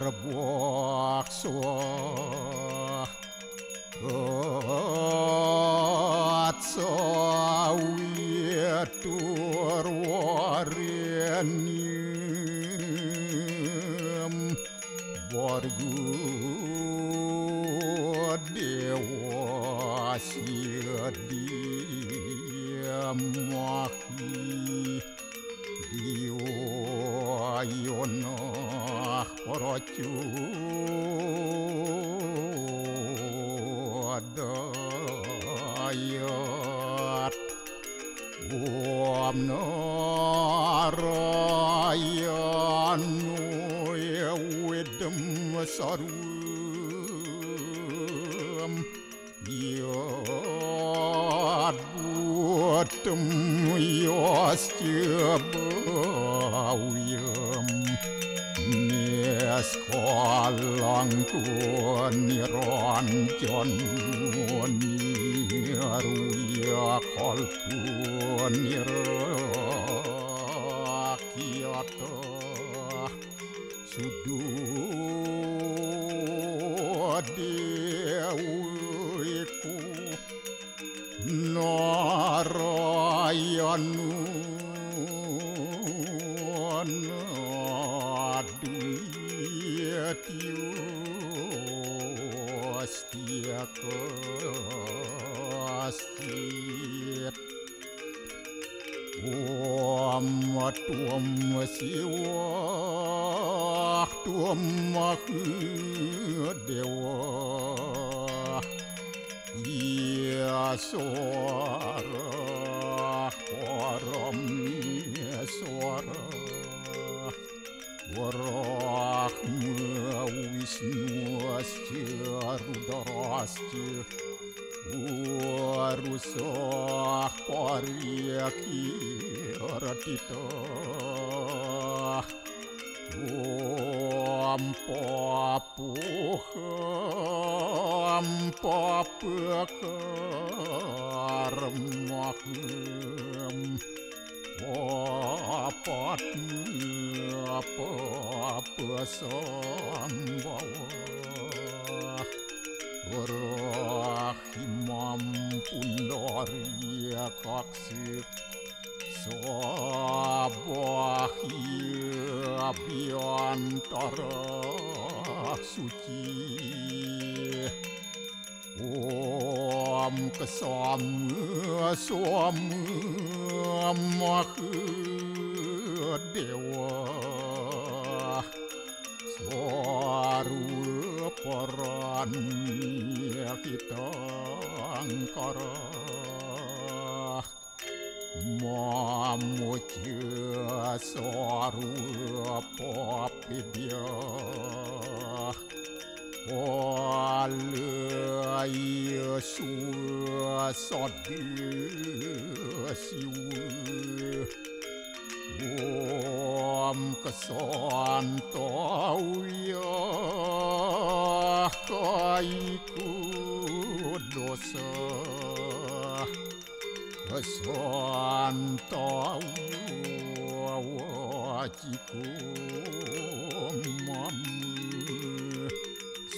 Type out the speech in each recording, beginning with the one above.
berbakso sawit warwarenim borgu dewa sidiamahi diwayonah porocu adayat narayanu ewedem sarum yad buatem yasjabawiyam niaskolangku niranjan niaruya kolku nirakyata sududewiku narayanu nadiyatyu astiakastit tuam siwah tuam dewa iya suara paramnya suara warahma wisnu asca rudarasca warusah paryaki ratita ampapuham papatnya apa-apa rahimam pundaria kaksik sabahia biantara suci om kesama dewa suara perannya kita angkara mamuja suara papidya wala yesu sadisiwa om kesantauya kaiku dosa kesantauya wajiku mamu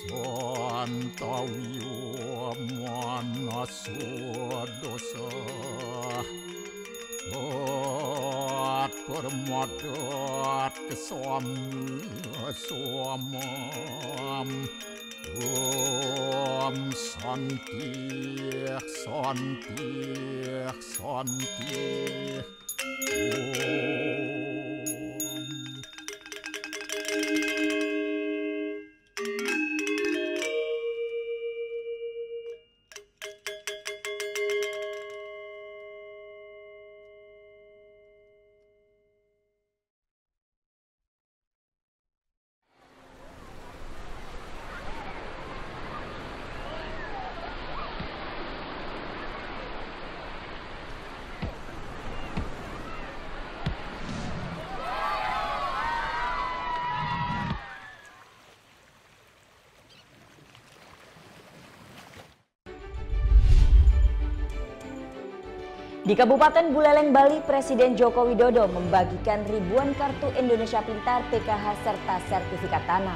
santauya manasu dosa permadat kesamam om santi Di Kabupaten Buleleng, Bali, Presiden Joko Widodo membagikan ribuan kartu Indonesia Pintar PKH serta sertifikat tanah.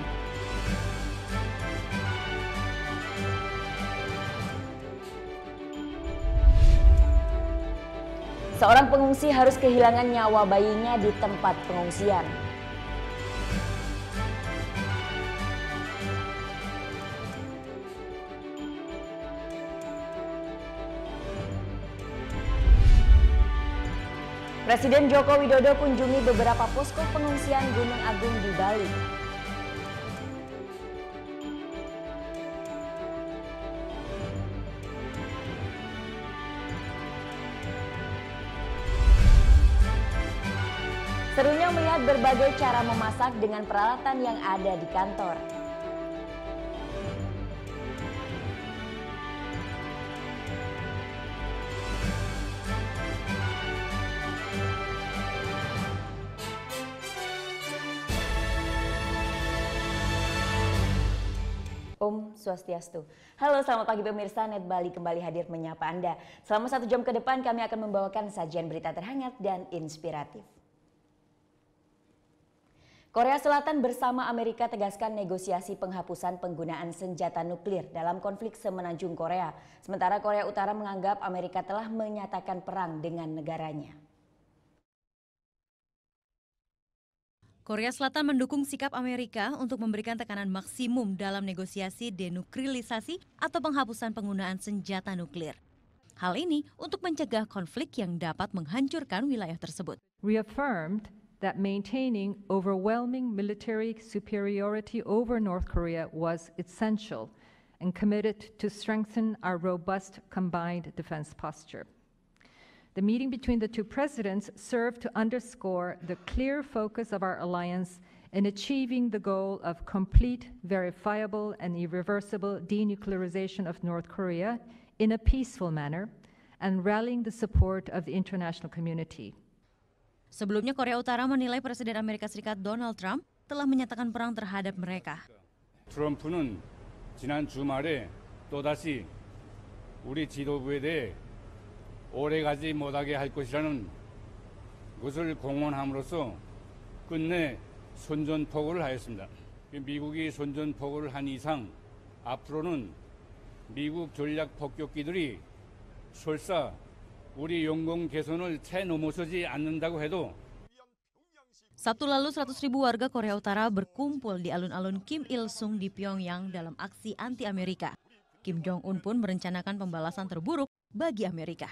Seorang pengungsi harus kehilangan nyawa bayinya di tempat pengungsian. Presiden Joko Widodo kunjungi beberapa posko pengungsian Gunung Agung di Bali. Serunya melihat berbagai cara memasak dengan peralatan yang ada di kantor. Om Swastiastu. Halo, selamat pagi pemirsa. Net Bali kembali hadir menyapa Anda. Selama 1 jam ke depan kami akan membawakan sajian berita terhangat dan inspiratif. Korea Selatan bersama Amerika tegaskan negosiasi penghapusan penggunaan senjata nuklir dalam konflik semenanjung Korea. Sementara Korea Utara menganggap Amerika telah menyatakan perang dengan negaranya. Korea Selatan mendukung sikap Amerika untuk memberikan tekanan maksimum dalam negosiasi denuklirisasi atau penghapusan penggunaan senjata nuklir. Hal ini untuk mencegah konflik yang dapat menghancurkan wilayah tersebut. Reaffirmed that maintaining overwhelming military superiority over North Korea was essential and committed to strengthen our robust combined defense posture. The meeting between the two presidents served to underscore the clear focus of our alliance in achieving the goal of complete, verifiable, and irreversible denuclearization of North Korea in a peaceful manner and rallying the support of the international community. Sebelumnya Korea Utara menilai Presiden Amerika Serikat Donald Trump telah menyatakan perang terhadap mereka. 트럼프는 지난 주말에 또다시 우리 지도부에 대해 오래가지 못하게 할 것이라는 것을 공언함으로써 끝내 선전포고를 하였습니다. 미국이 선전포고를 한 이상 앞으로는 미국 전략 폭격기들이 설사 우리 영공 개선을 채 넘어서지 않는다고 해도 Sabtu lalu 100.000 warga Korea Utara berkumpul di alun-alun Kim Il-sung di Pyongyang dalam aksi anti-Amerika. Kim Jong-un pun merencanakan pembalasan terburuk bagi Amerika.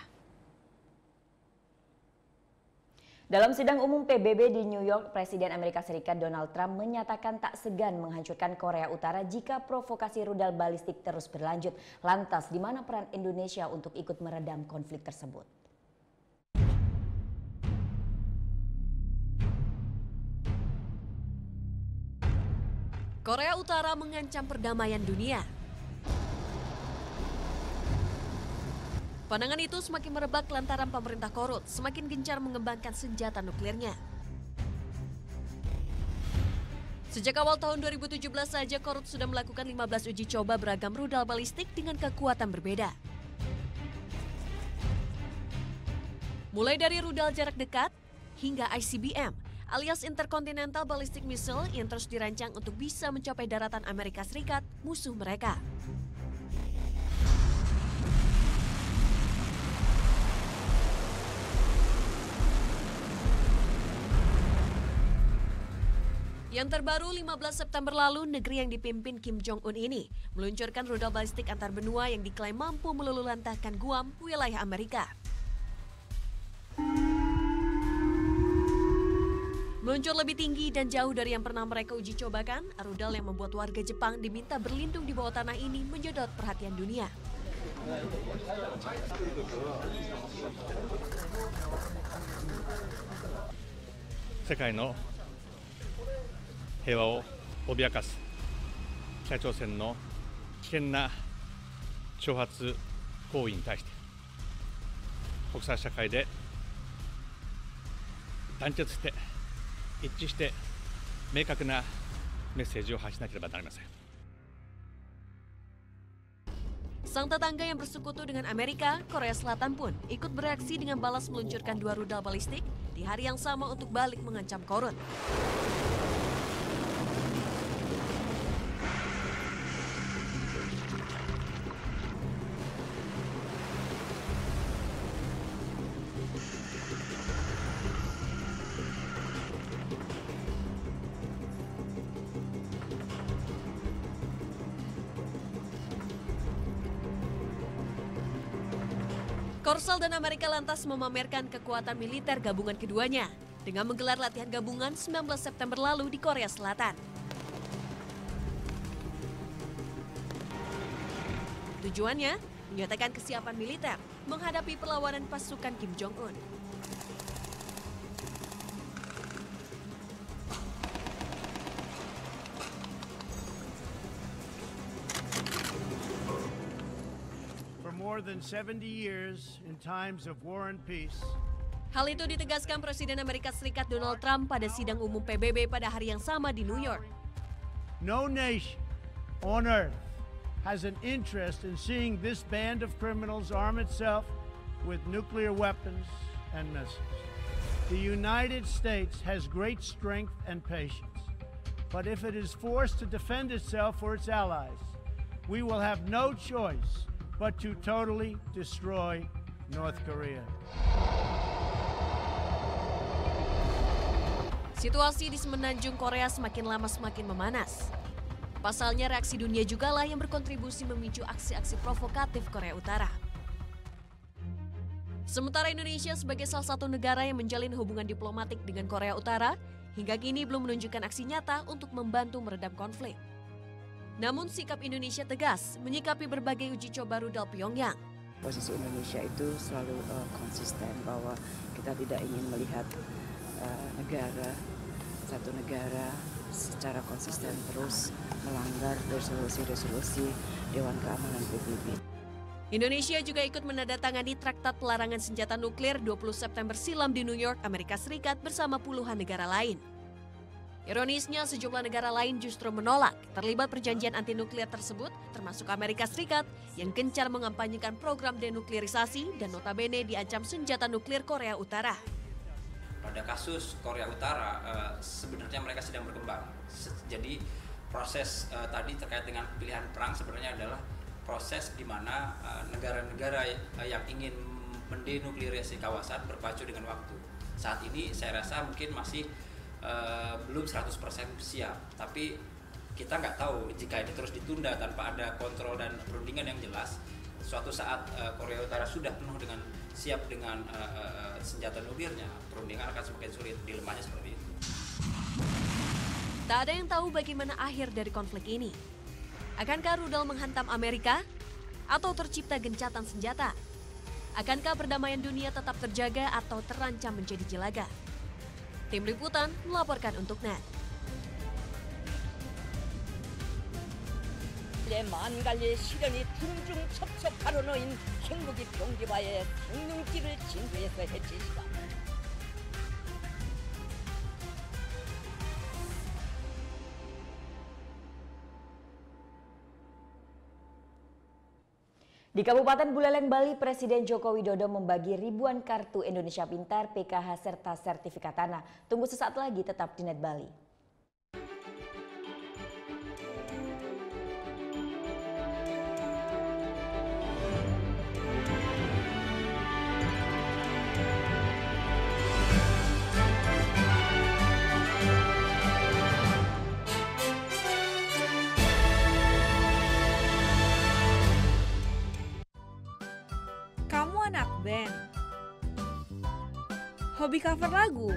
Dalam sidang umum PBB di New York, Presiden Amerika Serikat Donald Trump menyatakan tak segan menghancurkan Korea Utara jika provokasi rudal balistik terus berlanjut. Lantas, di mana peran Indonesia untuk ikut meredam konflik tersebut? Korea Utara mengancam perdamaian dunia. Pandangan itu semakin merebak lantaran pemerintah Korut semakin gencar mengembangkan senjata nuklirnya. Sejak awal tahun 2017 saja Korut sudah melakukan 15 uji coba beragam rudal balistik dengan kekuatan berbeda. Mulai dari rudal jarak dekat hingga ICBM alias Intercontinental Ballistic Missile yang terus dirancang untuk bisa mencapai daratan Amerika Serikat, musuh mereka. Yang terbaru 15 September lalu, negeri yang dipimpin Kim Jong-un ini meluncurkan rudal balistik antar benua yang diklaim mampu meluluhlantahkan Guam, wilayah Amerika. Meluncur lebih tinggi dan jauh dari yang pernah mereka uji cobakan, rudal yang membuat warga Jepang diminta berlindung di bawah tanah ini menyedot perhatian dunia. 世界の平和を脅かす北朝鮮の危険な挑発行為に対して国際社会で団結して一致して明確なメッセージを発しなければなりません。Sang tetangga yang bersekutu dengan Amerika, Korea Selatan pun ikut bereaksi dengan balas meluncurkan 2 rudal balistik di hari yang sama untuk balik mengancam Korut. Korsel dan Amerika lantas memamerkan kekuatan militer gabungan keduanya dengan menggelar latihan gabungan 19 September lalu di Korea Selatan. Tujuannya menyatakan kesiapan militer menghadapi perlawanan pasukan Kim Jong-un. More than 70 years in times of war and peace. Hal itu ditegaskan Presiden Amerika Serikat Donald Trump pada sidang umum PBB pada hari yang sama di New York. No nation on earth has an interest in seeing this band of criminals arm itself with nuclear weapons and missiles. The United States has great strength and patience, but if it is forced to defend itself or its allies, we will have no choice but to totally destroy North Korea. Situasi di semenanjung Korea semakin lama semakin memanas. Pasalnya reaksi dunia jugalah yang berkontribusi memicu aksi-aksi provokatif Korea Utara. Sementara Indonesia sebagai salah satu negara yang menjalin hubungan diplomatik dengan Korea Utara, hingga kini belum menunjukkan aksi nyata untuk membantu meredam konflik. Namun sikap Indonesia tegas menyikapi berbagai uji coba rudal Pyongyang. Posisi Indonesia itu selalu konsisten bahwa kita tidak ingin melihat satu negara secara konsisten terus melanggar resolusi-resolusi Dewan Keamanan PBB. Indonesia juga ikut menandatangani Traktat Pelarangan Senjata Nuklir 20 September silam di New York, Amerika Serikat bersama puluhan negara lain. Ironisnya, sejumlah negara lain justru menolak terlibat perjanjian anti-nuklir tersebut, termasuk Amerika Serikat yang gencar mengampanyekan program denuklirisasi dan notabene diancam senjata nuklir Korea Utara. Pada kasus Korea Utara, sebenarnya mereka sedang berkembang. Jadi proses tadi terkait dengan pilihan perang sebenarnya adalah proses di mana negara-negara yang ingin mendenuklirisasi kawasan berpacu dengan waktu. Saat ini saya rasa mungkin masih belum 100% siap, tapi kita nggak tahu jika ini terus ditunda tanpa ada kontrol dan perundingan yang jelas, suatu saat Korea Utara sudah penuh dengan siap dengan senjata nuklirnya, perundingan akan semakin sulit, dilemanya seperti itu. Tak ada yang tahu bagaimana akhir dari konflik ini. Akankah rudal menghantam Amerika atau tercipta gencatan senjata? Akankah perdamaian dunia tetap terjaga atau terancam menjadi jelaga? Tim Liputan melaporkan untuk NET. 만갈래 시련이 둥중첩첩하러 놓인 행복이 병기바의 성능지를 진도해서 해치시다. Di Kabupaten Buleleng, Bali, Presiden Joko Widodo membagi ribuan kartu Indonesia Pintar, PKH, serta sertifikat tanah. Tunggu sesaat lagi, tetap di NET Bali. Kamu anak band? Hobi cover lagu?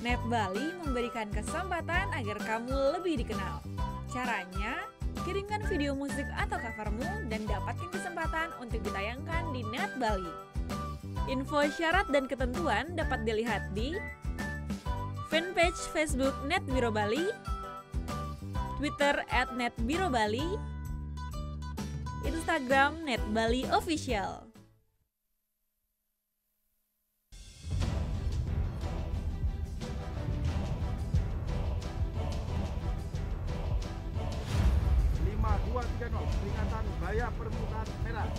NET Bali memberikan kesempatan agar kamu lebih dikenal. Caranya, kirimkan video musik atau covermu dan dapatkan kesempatan untuk ditayangkan di NET Bali. Info syarat dan ketentuan dapat dilihat di fanpage Facebook NET Biro Bali, Twitter @NETBiroBali, Instagram NET Bali Official. 5-2-3-0. Peringatan bayar permukaan merah.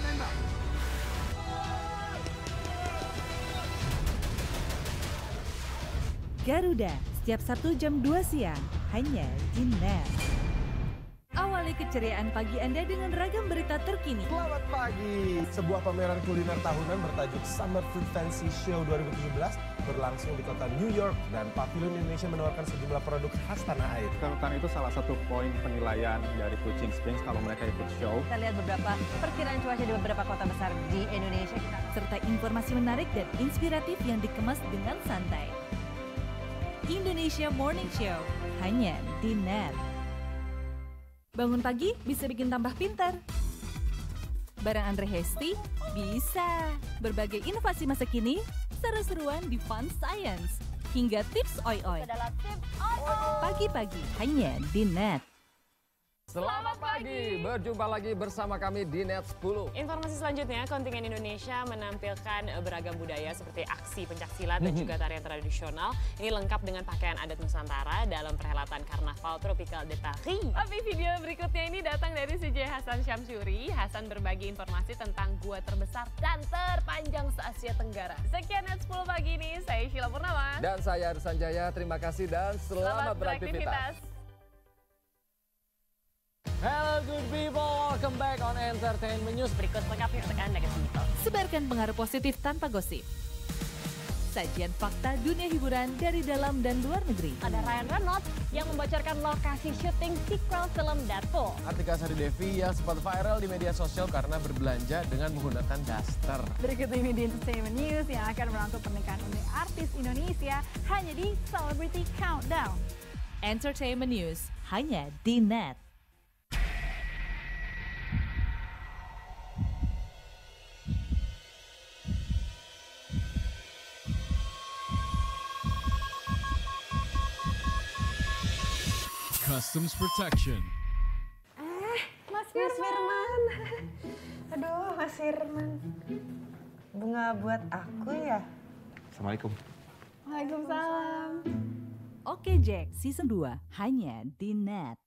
Tembak. Garuda, setiap Sabtu jam 2 siang, hanya di NET. Awali keceriaan pagi Anda dengan ragam berita terkini. Selamat pagi. Sebuah pameran kuliner tahunan bertajuk Summer Food Fancy Show 2017 berlangsung di kota New York dan Pavilion Indonesia menawarkan sejumlah produk khas tanah air. Kerutan itu salah satu poin penilaian dari Kuching Springs kalau mereka ikut show. Kita lihat beberapa perkiraan cuaca di beberapa kota besar di Indonesia. Serta informasi menarik dan inspiratif yang dikemas dengan santai. Indonesia Morning Show, hanya di NET. Bangun pagi bisa bikin tambah pintar. Barang Andre Hesti bisa. Berbagai inovasi masa kini, seru-seruan di Fun Science, hingga tips oi-oi. Pagi-pagi hanya di NET. Selamat pagi, berjumpa lagi bersama kami di NET 10. Informasi selanjutnya, kontingen Indonesia menampilkan beragam budaya seperti aksi pencaksilat dan juga tarian tradisional. Ini lengkap dengan pakaian adat Nusantara dalam perhelatan Karnaval Tropical de Paris. Tapi video berikutnya ini datang dari CJ Hasan Syamsuri. Hasan berbagi informasi tentang gua terbesar dan terpanjang se-Asia Tenggara. Sekian NET 10 pagi ini, saya Sheila Purnama. Dan saya Arsan Jaya, terima kasih dan selamat beraktivitas. Hello good people, welcome back on Entertainment News. Berikut selengkapnya untuk Anda kesimpulan. Sebarkan pengaruh positif tanpa gosip. Sajian fakta dunia hiburan dari dalam dan luar negeri. Ada Ryan Reynolds yang membocorkan lokasi syuting sequel film Deadpool. Artika Sari Devi yang sempat viral di media sosial karena berbelanja dengan menggunakan daster. Berikut ini di Entertainment News yang akan merangkum pernikahan unik artis Indonesia hanya di Celebrity Countdown. Entertainment News, hanya di NET. Customs Protection. Mas Firman. Aduh, Mas Firman. Bunga buat aku ya? Assalamualaikum. Waalaikumsalam. Oke Jack, Season 2, hanya di NET.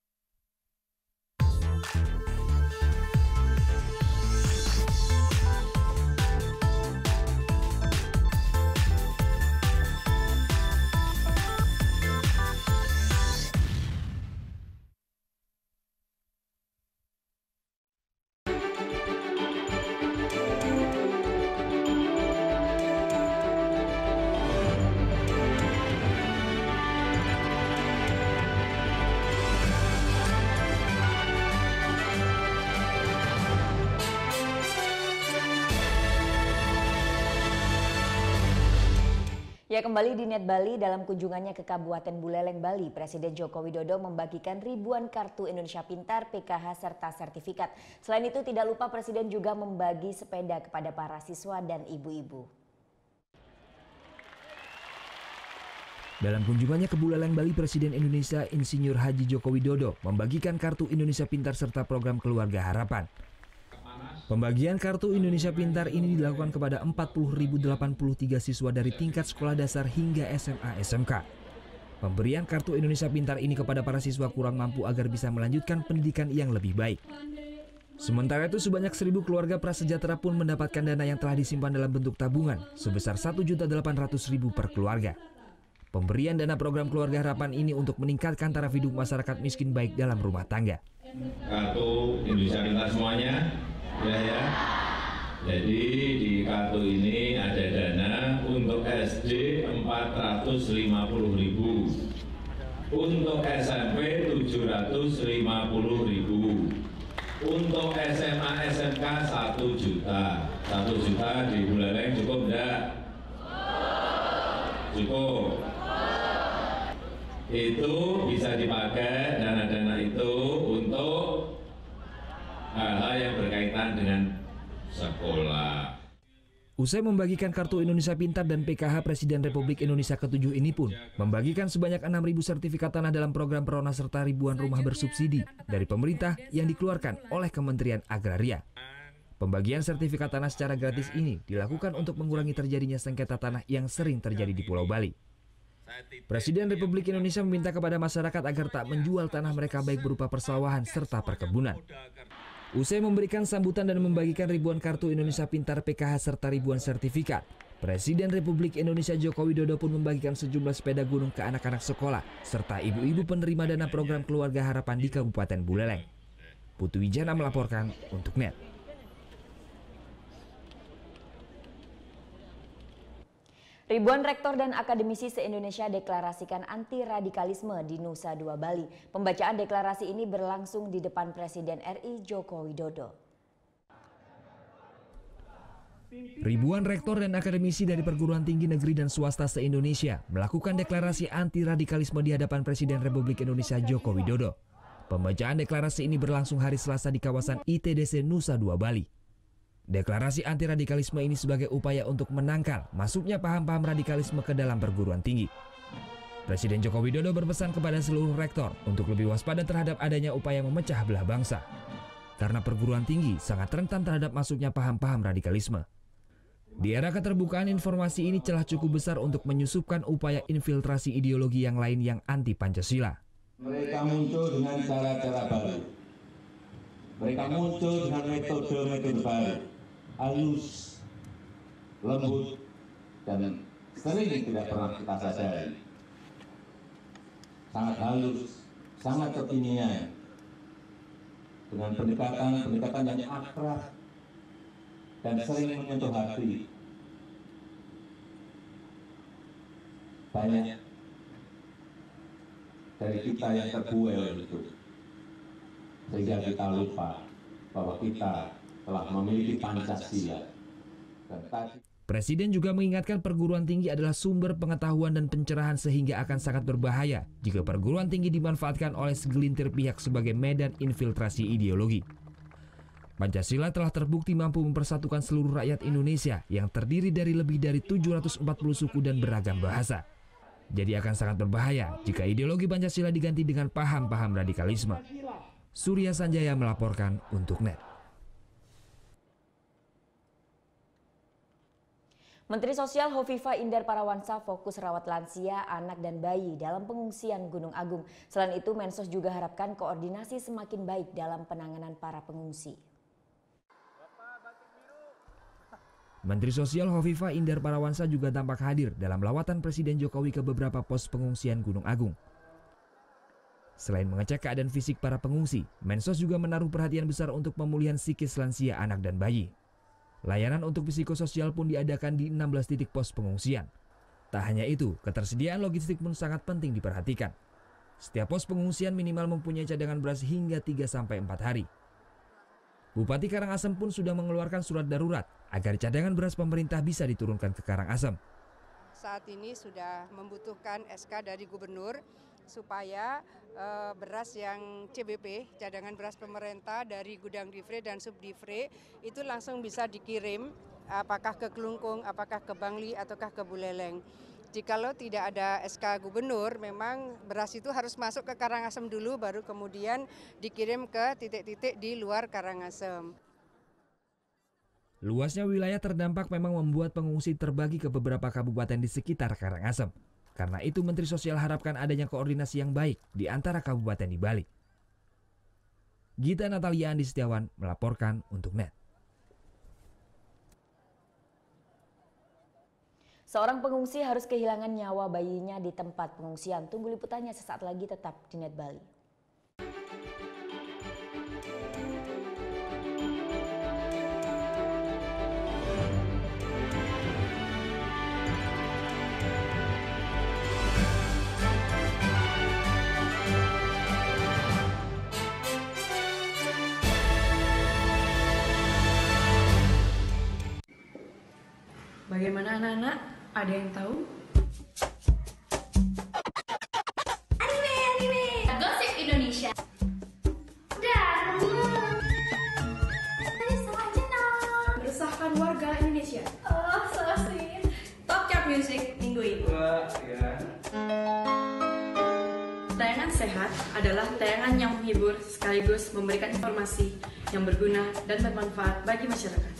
Ya, kembali di NET Bali. Dalam kunjungannya ke Kabupaten Buleleng, Bali, Presiden Joko Widodo membagikan ribuan kartu Indonesia Pintar, PKH, serta sertifikat. Selain itu, tidak lupa Presiden juga membagi sepeda kepada para siswa dan ibu-ibu. Dalam kunjungannya ke Buleleng, Bali, Presiden Indonesia Insinyur Haji Joko Widodo membagikan kartu Indonesia Pintar serta program Keluarga Harapan. Pembagian kartu Indonesia Pintar ini dilakukan kepada 40.083 siswa dari tingkat sekolah dasar hingga SMA SMK. Pemberian kartu Indonesia Pintar ini kepada para siswa kurang mampu agar bisa melanjutkan pendidikan yang lebih baik. Sementara itu sebanyak 1.000 keluarga prasejahtera pun mendapatkan dana yang telah disimpan dalam bentuk tabungan sebesar Rp1.800.000 per keluarga. Pemberian dana program Keluarga Harapan ini untuk meningkatkan taraf hidup masyarakat miskin baik dalam rumah tangga. Kartu Indonesia Pintar semuanya. Ya. Jadi di kartu ini ada dana untuk SD 450.000, untuk SMP 750.000, untuk SMA SMK 1 juta. 1 juta di Buleleng cukup enggak? Cukup. Itu bisa dipakai dana-dana itu untuk hal-hal yang berkaitan dengan sekolah. Usai membagikan kartu Indonesia Pintar dan PKH, Presiden Republik Indonesia ke-7 ini pun membagikan sebanyak 6.000 sertifikat tanah dalam program Perona serta ribuan rumah bersubsidi dari pemerintah yang dikeluarkan oleh Kementerian Agraria. Pembagian sertifikat tanah secara gratis ini dilakukan untuk mengurangi terjadinya sengketa tanah yang sering terjadi di Pulau Bali. Presiden Republik Indonesia meminta kepada masyarakat agar tak menjual tanah mereka baik berupa persawahan serta perkebunan. Usai memberikan sambutan dan membagikan ribuan kartu Indonesia Pintar PKH serta ribuan sertifikat, Presiden Republik Indonesia Joko Widodo pun membagikan sejumlah sepeda gunung ke anak-anak sekolah serta ibu-ibu penerima dana program Keluarga Harapan di Kabupaten Buleleng. Putu Wijana melaporkan untuk NET. Ribuan rektor dan akademisi se-Indonesia deklarasikan anti-radikalisme di Nusa Dua Bali. Pembacaan deklarasi ini berlangsung di depan Presiden RI Joko Widodo. Ribuan rektor dan akademisi dari perguruan tinggi negeri dan swasta se-Indonesia melakukan deklarasi anti-radikalisme di hadapan Presiden Republik Indonesia Joko Widodo. Pembacaan deklarasi ini berlangsung hari Selasa di kawasan ITDC Nusa Dua Bali. Deklarasi anti-radikalisme ini sebagai upaya untuk menangkal masuknya paham-paham radikalisme ke dalam perguruan tinggi. Presiden Joko Widodo berpesan kepada seluruh rektor untuk lebih waspada terhadap adanya upaya memecah belah bangsa. Karena perguruan tinggi sangat rentan terhadap masuknya paham-paham radikalisme. Di era keterbukaan informasi ini celah cukup besar untuk menyusupkan upaya infiltrasi ideologi yang lain yang anti-Pancasila. Mereka muncul dengan cara-cara baru. Mereka muncul dengan metode-metode baru. Halus, lembut, dan sering tidak pernah kita sadari. Sangat halus, sangat kekinian, dengan pendekatan yang akrab dan sering menyentuh hati. Banyak dari kita yang terbuai itu, sehingga kita lupa bahwa kita telah memiliki Pancasila. Presiden juga mengingatkan perguruan tinggi adalah sumber pengetahuan dan pencerahan sehingga akan sangat berbahaya jika perguruan tinggi dimanfaatkan oleh segelintir pihak sebagai medan infiltrasi ideologi. Pancasila telah terbukti mampu mempersatukan seluruh rakyat Indonesia yang terdiri dari lebih dari 740 suku dan beragam bahasa. Jadi akan sangat berbahaya jika ideologi Pancasila diganti dengan paham-paham radikalisme. Surya Sanjaya melaporkan untuk NET. Menteri Sosial Hovifah Indar Parawansa fokus rawat lansia, anak dan bayi dalam pengungsian Gunung Agung. Selain itu, Mensos juga harapkan koordinasi semakin baik dalam penanganan para pengungsi. Menteri Sosial Hovifah Indar Parawansa juga tampak hadir dalam lawatan Presiden Jokowi ke beberapa pos pengungsian Gunung Agung. Selain mengecek keadaan fisik para pengungsi, Mensos juga menaruh perhatian besar untuk pemulihan psikis lansia, anak dan bayi. Layanan untuk psikososial pun diadakan di 16 titik pos pengungsian. Tak hanya itu, ketersediaan logistik pun sangat penting diperhatikan. Setiap pos pengungsian minimal mempunyai cadangan beras hingga 3-4 hari. Bupati Karangasem pun sudah mengeluarkan surat darurat agar cadangan beras pemerintah bisa diturunkan ke Karangasem. Saat ini sudah membutuhkan SK dari Gubernur supaya beras yang CBP, cadangan beras pemerintah dari gudang Divre dan Subdivre itu langsung bisa dikirim, apakah ke Kelungkung, apakah ke Bangli, ataukah ke Buleleng. Jikalau tidak ada SK Gubernur, memang beras itu harus masuk ke Karangasem dulu, baru kemudian dikirim ke titik-titik di luar Karangasem. Luasnya wilayah terdampak memang membuat pengungsi terbagi ke beberapa kabupaten di sekitar Karangasem. Karena itu Menteri Sosial harapkan adanya koordinasi yang baik di antara kabupaten di Bali. Gita Natalia Andi Setiawan melaporkan untuk NET. Seorang pengungsi harus kehilangan nyawa bayinya di tempat pengungsian. Tunggu liputannya sesaat lagi, tetap di NET Bali. Bagaimana anak-anak? Ada yang tahu? Anime! Gosip Indonesia. Meresahkan warga Indonesia. Oh, so sweet. Top chart music minggu ini. Tayangan sehat adalah tayangan yang menghibur sekaligus memberikan informasi yang berguna dan bermanfaat bagi masyarakat.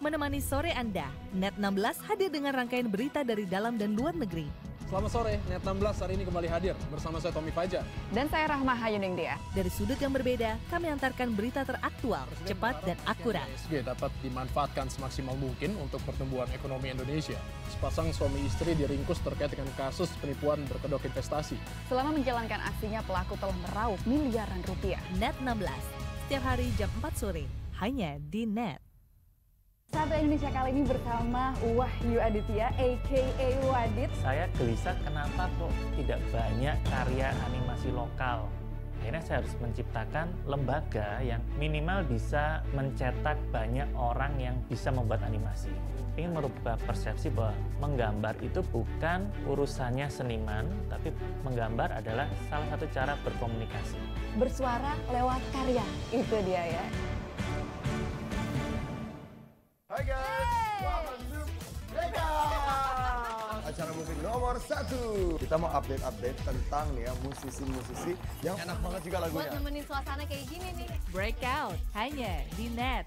Menemani sore Anda, Net 16 hadir dengan rangkaian berita dari dalam dan luar negeri. Selamat sore, Net 16 hari ini kembali hadir bersama saya Tommy Fajar. Dan saya Rahma Hayuningdia. Dari sudut yang berbeda, kami antarkan berita teraktual, cepat dan akurat. ESG dapat dimanfaatkan semaksimal mungkin untuk pertumbuhan ekonomi Indonesia. Sepasang suami istri diringkus terkait dengan kasus penipuan berkedok investasi. Selama menjalankan aksinya, pelaku telah meraup miliaran rupiah. Net 16, setiap hari jam 4 sore, hanya di Net. Sahabat Indonesia kali ini bersama Wahyu Aditya, a.k.a. Wadit. Saya gelisah kenapa kok tidak banyak karya animasi lokal. Akhirnya saya harus menciptakan lembaga yang minimal bisa mencetak banyak orang yang bisa membuat animasi. Ingin merubah persepsi bahwa menggambar itu bukan urusannya seniman, tapi menggambar adalah salah satu cara berkomunikasi. Bersuara lewat karya, itu dia ya. Hai guys, welcome to acara musik nomor 1. Kita mau update tentang nih ya musisi-musisi yang enak banget juga lagunya. Buat nemenin suasana kayak gini nih. Breakout, hanya di Net.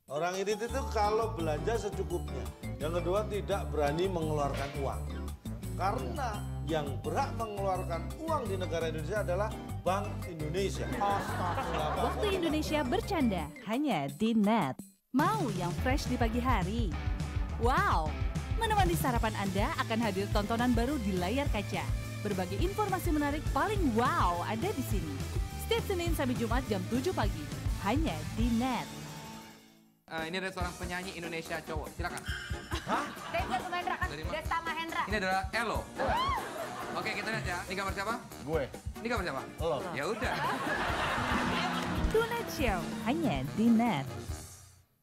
Orang ini tuh kalau belanja secukupnya. Yang kedua tidak berani mengeluarkan uang. Karena yang berhak mengeluarkan uang di negara Indonesia adalah Bank Indonesia. Waktu Indonesia bercanda, hanya di Net. Mau yang fresh di pagi hari? Wow! Menemani sarapan Anda akan hadir tontonan baru di layar kaca. Berbagai informasi menarik paling wow ada di sini. Setiap Senin sampai Jumat jam 7 pagi. Hanya di Net. Ini ada seorang penyanyi Indonesia cowok. Silakan. Hah? Desta Mahendra kan? Desta Mahendra. Ini adalah Elo. Oke, kita lihat ya. Ini gambar siapa? Gue. Ini gambar siapa? Lo. Ya udah. Tonight Show hanya di Net.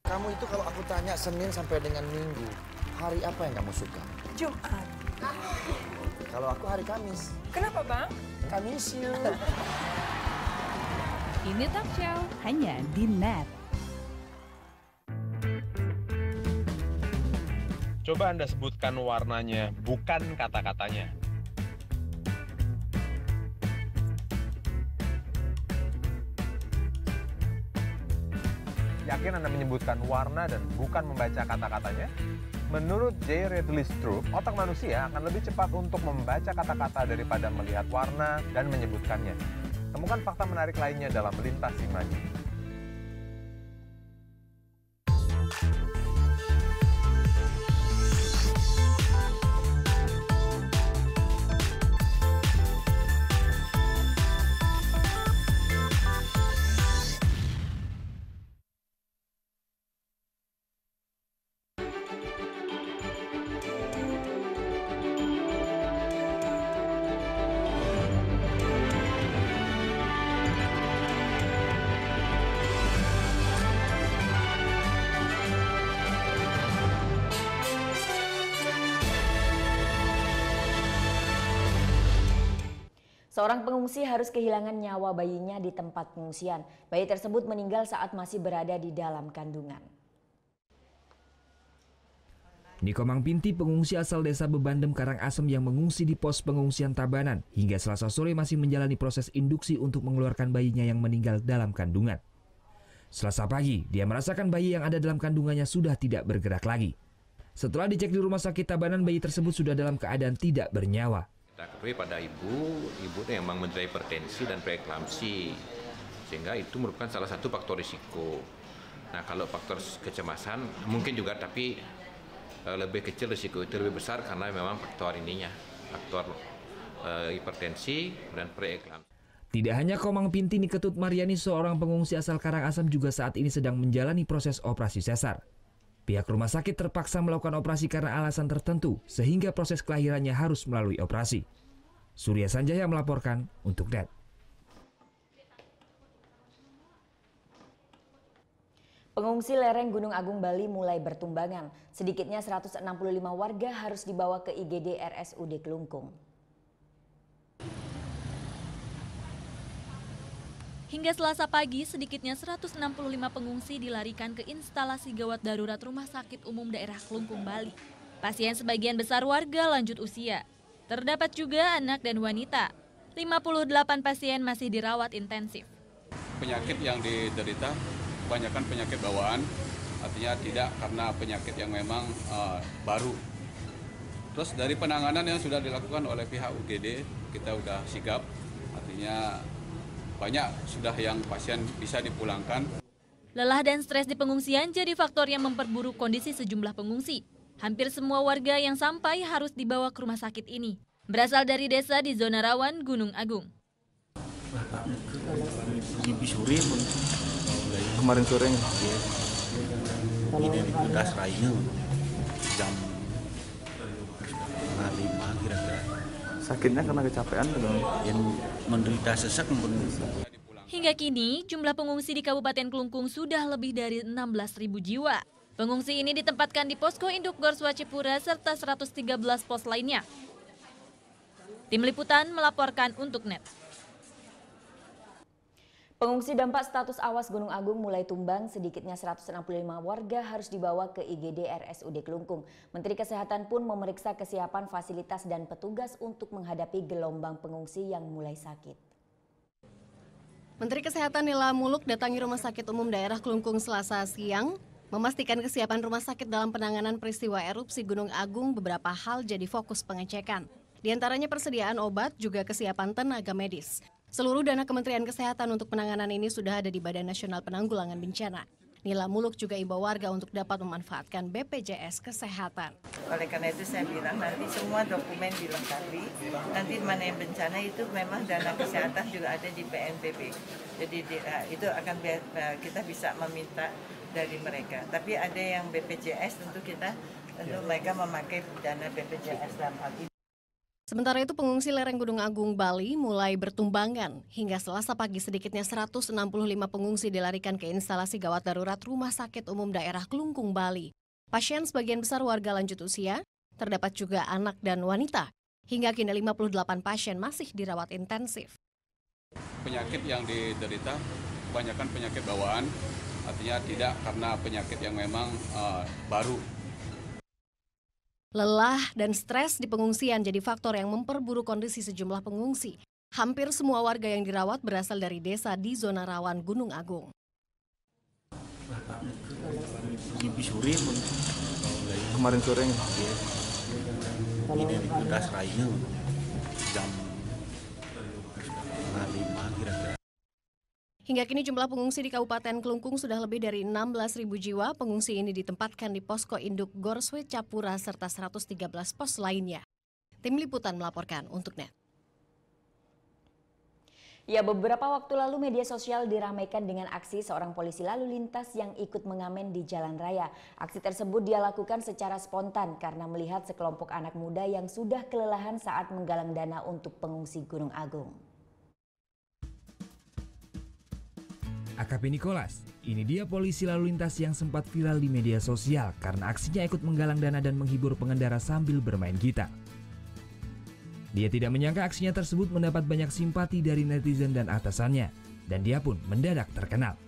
Kamu itu kalau aku tanya Senin sampai dengan Minggu, hari apa yang kamu suka? Jumat. Kalau aku hari Kamis. Kenapa bang? Kamis you. Ini Talk Show hanya di Net. Coba Anda sebutkan warnanya, bukan kata-katanya. Yakin Anda menyebutkan warna dan bukan membaca kata-katanya? Menurut J. Ridley Stroop, otak manusia akan lebih cepat untuk membaca kata-kata daripada melihat warna dan menyebutkannya. Temukan fakta menarik lainnya dalam Lintas Imaji. Seorang pengungsi harus kehilangan nyawa bayinya di tempat pengungsian. Bayi tersebut meninggal saat masih berada di dalam kandungan. Niko Mangpinti, pengungsi asal desa Bebandem Karangasem yang mengungsi di pos pengungsian Tabanan, hingga Selasa sore masih menjalani proses induksi untuk mengeluarkan bayinya yang meninggal dalam kandungan. Selasa pagi, dia merasakan bayi yang ada dalam kandungannya sudah tidak bergerak lagi. Setelah dicek di rumah sakit Tabanan, bayi tersebut sudah dalam keadaan tidak bernyawa. Kita ketahui pada ibu itu memang menderita hipertensi dan preeklamsi, sehingga itu merupakan salah satu faktor risiko. Nah, kalau faktor kecemasan mungkin juga, tapi lebih kecil risiko itu lebih besar karena memang faktor ininya, faktor hipertensi dan preeklamsi. Tidak hanya Komang Pinti, Niketut Mariani, seorang pengungsi asal Karangasem juga saat ini sedang menjalani proses operasi sesar. Pihak rumah sakit terpaksa melakukan operasi karena alasan tertentu, sehingga proses kelahirannya harus melalui operasi. Surya Sanjaya melaporkan untuk Net. Pengungsi lereng Gunung Agung Bali mulai bertumbangan. Sedikitnya 165 warga harus dibawa ke IGD RSUD Kelungkung. Hingga Selasa pagi, sedikitnya 165 pengungsi dilarikan ke instalasi gawat darurat Rumah Sakit Umum Daerah Kelungkung, Bali. Pasien sebagian besar warga lanjut usia. Terdapat juga anak dan wanita. 58 pasien masih dirawat intensif. Penyakit yang diderita kebanyakan penyakit bawaan, artinya tidak karena penyakit yang memang baru. Terus dari penanganan yang sudah dilakukan oleh pihak UGD, kita sudah sigap, artinya banyak sudah yang pasien bisa dipulangkan. Lelah dan stres di pengungsian jadi faktor yang memperburuk kondisi sejumlah pengungsi. Hampir semua warga yang sampai harus dibawa ke rumah sakit ini. Berasal dari desa di zona rawan Gunung Agung. Kemarin sore identitas lainnya jam 5 kira-kira. Sakitnya karena kecapean atau yang menderita sesak Hingga kini, jumlah pengungsi di Kabupaten Klungkung sudah lebih dari 16.000 jiwa. Pengungsi ini ditempatkan di Posko Induk Gor Swacipura serta 113 pos lainnya. Tim Liputan melaporkan untuk NET. Pengungsi dampak status awas Gunung Agung mulai tumbang, sedikitnya 165 warga harus dibawa ke IGD RSUD Klungkung. Menteri Kesehatan pun memeriksa kesiapan fasilitas dan petugas untuk menghadapi gelombang pengungsi yang mulai sakit. Menteri Kesehatan Nila Muluk datangi Rumah Sakit Umum Daerah Klungkung Selasa siang, memastikan kesiapan rumah sakit dalam penanganan peristiwa erupsi Gunung Agung. Beberapa hal jadi fokus pengecekan. Di antaranya persediaan obat, juga kesiapan tenaga medis. Seluruh dana Kementerian Kesehatan untuk penanganan ini sudah ada di Badan Nasional Penanggulangan Bencana. Nila Muluk juga imbau warga untuk dapat memanfaatkan BPJS Kesehatan. Oleh karena itu saya bilang nanti semua dokumen dilengkapi. Nanti mana yang bencana itu memang dana kesehatan juga ada di PNBP. Jadi itu akan kita bisa meminta dari mereka. Tapi ada yang BPJS tentu mereka memakai dana BPJS dalam hal ini. Sementara itu pengungsi lereng Gunung Agung Bali mulai bertumbangan. Hingga Selasa pagi sedikitnya 165 pengungsi dilarikan ke instalasi gawat darurat Rumah Sakit Umum Daerah Klungkung Bali. Pasien sebagian besar warga lanjut usia, terdapat juga anak dan wanita. Hingga kini 58 pasien masih dirawat intensif. Penyakit yang diderita kebanyakan penyakit bawaan, artinya tidak karena penyakit yang memang baru. Lelah dan stres di pengungsian jadi faktor yang memperburuk kondisi sejumlah pengungsi. Hampir semua warga yang dirawat berasal dari desa di zona rawan Gunung Agung. Kemarin sore identitas lainnya jam 5 kira-kira. Hingga kini jumlah pengungsi di Kabupaten Klungkung sudah lebih dari 16.000 jiwa. Pengungsi ini ditempatkan di Posko Induk Gor Swacipura serta 113 pos lainnya. Tim Liputan melaporkan untuk NET. Ya, beberapa waktu lalu media sosial diramaikan dengan aksi seorang polisi lalu lintas yang ikut mengamen di jalan raya. Aksi tersebut dia lakukan secara spontan karena melihat sekelompok anak muda yang sudah kelelahan saat menggalang dana untuk pengungsi Gunung Agung. AKP Nicholas, ini dia polisi lalu lintas yang sempat viral di media sosial karena aksinya ikut menggalang dana dan menghibur pengendara sambil bermain gitar. Dia tidak menyangka aksinya tersebut mendapat banyak simpati dari netizen dan atasannya, dan dia pun mendadak terkenal.